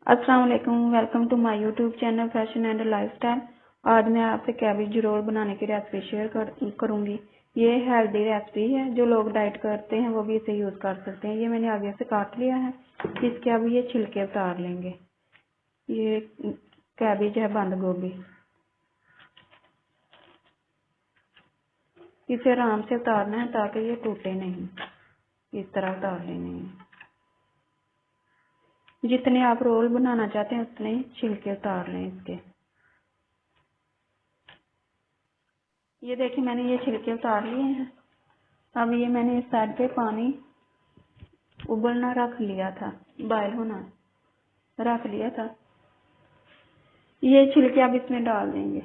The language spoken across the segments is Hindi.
अस्सलाम वालेकुम, welcome to my YouTube channel fashion and lifestyle. आज मैं आपसे कैबेज रोल बनाने की रेसिपी शेयर करूंगी। ये हेल्दी रेसिपी है, जो लोग डाइट करते हैं वो भी इसे यूज कर सकते हैं। ये मैंने आगे से काट लिया है। इसके अब ये छिलके उतार लेंगे। ये कैबेज है, बंद गोभी। इसे आराम से उतारना है ताकि ये टूटे नहीं। इस तरह उतार लेने हैं। जितने आप रोल बनाना चाहते हैं उतने छिलके उतार लें इसके। ये देखिए, मैंने ये छिलके उतार लिए हैं। अब ये मैंने इस साइड पे पानी उबलना रख लिया था, बॉयल होना रख लिया था। ये छिलके अब इसमें डाल देंगे।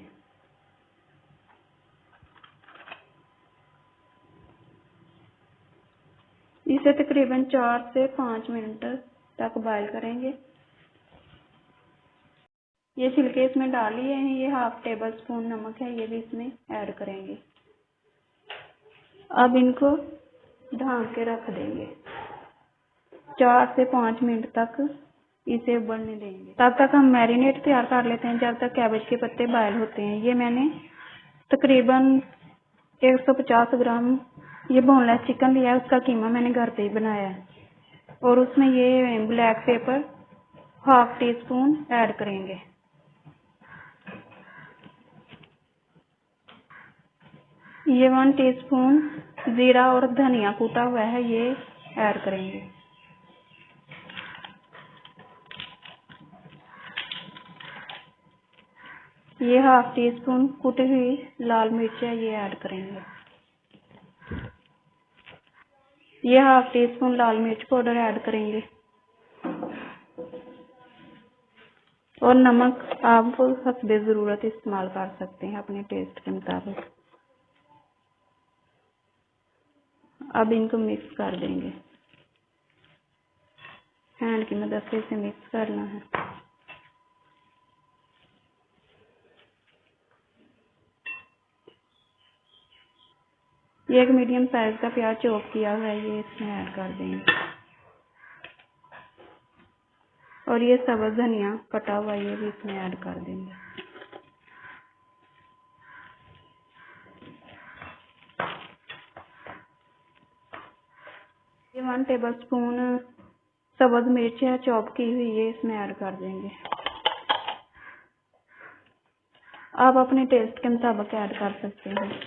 इसे तकरीबन 4 से 5 मिनट तक बॉयल करेंगे। ये छिलके इसमें डाल लिए हैं। ये 1/2 टेबल स्पून नमक है, ये भी इसमें ऐड करेंगे। अब इनको ढक के रख देंगे। 4 से 5 मिनट तक इसे उबलने देंगे। तब तक हम मैरिनेट तैयार कर लेते हैं, जब तक कैबेज के पत्ते बॉयल होते हैं। ये मैंने तकरीबन 150 ग्राम ये बोनलेस चिकन लिया है। उसका कीमा मैंने घर पे ही बनाया है। और उसमें ये ब्लैक पेपर 1/2 टीस्पून ऐड करेंगे। ये 1 टीस्पून जीरा और धनिया कूटा हुआ है, ये ऐड करेंगे। ये 1/2 टीस्पून कुटी हुई लाल मिर्च है, ये ऐड करेंगे। ये 1/2 टीस्पून लाल मिर्च पाउडर ऐड करेंगे। और नमक आप हस्बे ज़रूरत इस्तेमाल कर सकते हैं, अपने टेस्ट के मुताबिक। अब इनको मिक्स कर देंगे। हैंड की मदद से इसे मिक्स करना है। ये एक मीडियम साइज का प्याज चॉप किया हुआ है, ये इसमें ऐड कर देंगे। और ये सब्ज़ धनिया कटा हुआ, ये भी इसमें ऐड कर देंगे। ये 1 टेबल स्पून सब्ज़ मिर्च है चॉप की हुई, ये इसमें ऐड कर देंगे। आप अपने टेस्ट के मुताबिक ऐड कर सकते हैं।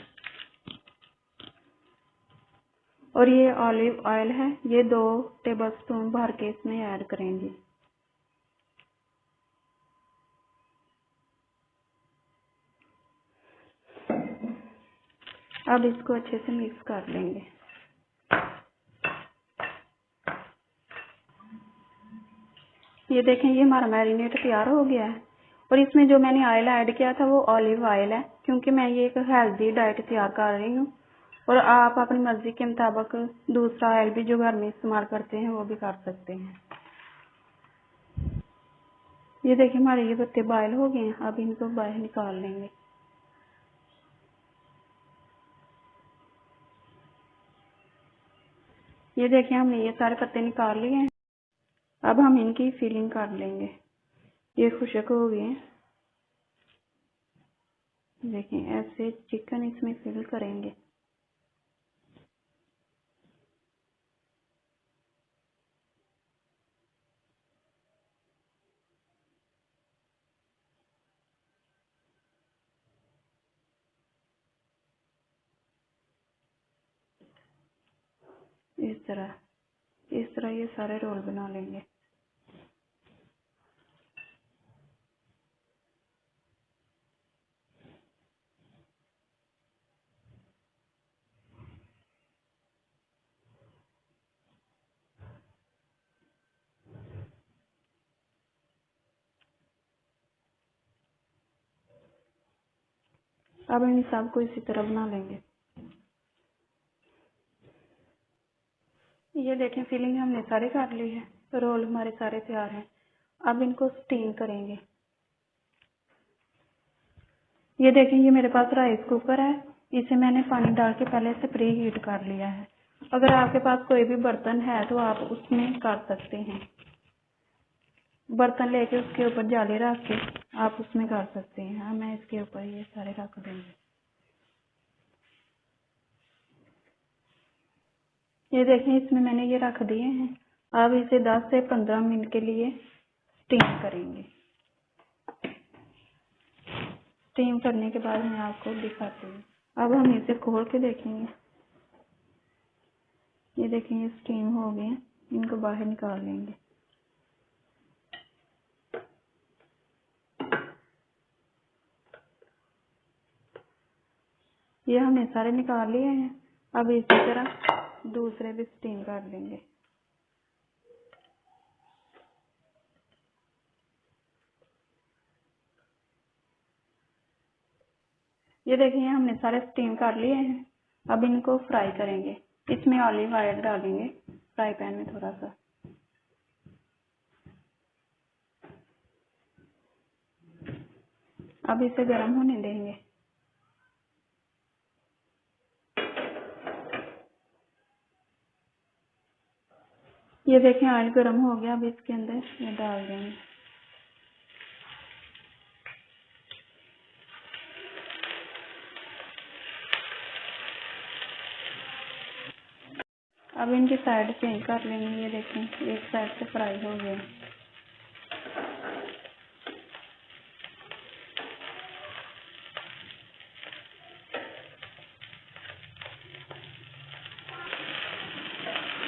और ये ऑलिव ऑयल है, ये 2 टेबल स्पून भर के इसमें ऐड करेंगे। अब इसको अच्छे से मिक्स कर लेंगे। ये देखें, ये हमारा मैरिनेट तैयार हो गया है। और इसमें जो मैंने ऑयल ऐड किया था वो ऑलिव ऑयल है, क्योंकि मैं ये एक हेल्दी डाइट तैयार कर रही हूँ। और आप अपनी मर्जी के मुताबिक दूसरा ऑयल भी जो घर में इस्तेमाल करते हैं वो भी कर सकते हैं। ये देखिए, हमारे ये पत्ते बॉयल हो गए हैं। अब इनको बाहर निकाल लेंगे। ये देखिए, हमने ये सारे पत्ते निकाल लिए हैं। अब हम इनकी फिलिंग कर लेंगे। ये खुश्क हो गए हैं। देखिए, ऐसे चिकन इसमें फिल करेंगे। इस तरह ये सारे रोल बना लेंगे। अब इन सबको इसी तरह बना लेंगे। ये देखें, फिलिंग हमने सारे कर ली है। रोल हमारे सारे तैयार हैं। अब इनको स्टीम करेंगे। ये देखें, ये मेरे पास राइस कुकर है। इसे मैंने पानी डाल के पहले से प्री हीट कर लिया है। अगर आपके पास कोई भी बर्तन है तो आप उसमें कर सकते हैं। बर्तन लेके उसके ऊपर जाली रख के आप उसमें कर सकते हैं। हाँ, मैं इसके ऊपर ये सारे रख दूंगी। ये देखें, इसमें मैंने ये रख दिए हैं। अब इसे 10 से 15 मिनट के लिए स्टीम करेंगे। स्टीम करने के बाद मैं आपको दिखाती हूँ। अब हम इसे खोल के देखेंगे। ये देखें, ये स्टीम हो गए, इनको बाहर निकाल लेंगे। ये हमने सारे निकाल लिए हैं। अब इसी तरह दूसरे भी स्टीम कर लेंगे। ये देखिए, हमने सारे स्टीम कर लिए हैं। अब इनको फ्राई करेंगे। इसमें ऑलिव ऑयल डालेंगे फ्राई पैन में थोड़ा सा। अब इसे गर्म होने देंगे। ये देखें, ऑयल गर्म हो गया। अब इसके अंदर ये डाल देंगे। अब इनकी साइड चेंज कर लेंगे। ये देखें, एक साइड से फ्राई हो गए।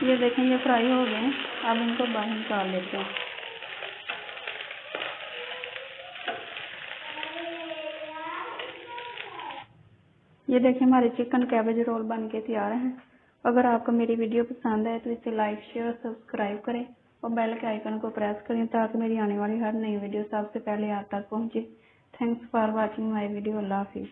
ये देखें, ये फ्राई हो गए। अब इनको बाहर निकाल लेते हैं। ये देखें, हमारे चिकन कैबेज रोल बन के तैयार हैं। अगर आपको मेरी वीडियो पसंद आए तो इसे लाइक, शेयर और सब्सक्राइब करें और बेल के आइकन को प्रेस करें ताकि मेरी आने वाली हर नई वीडियो सबसे पहले आप तक पहुंचे। Thanks for watching my video. Allah हाफिज़।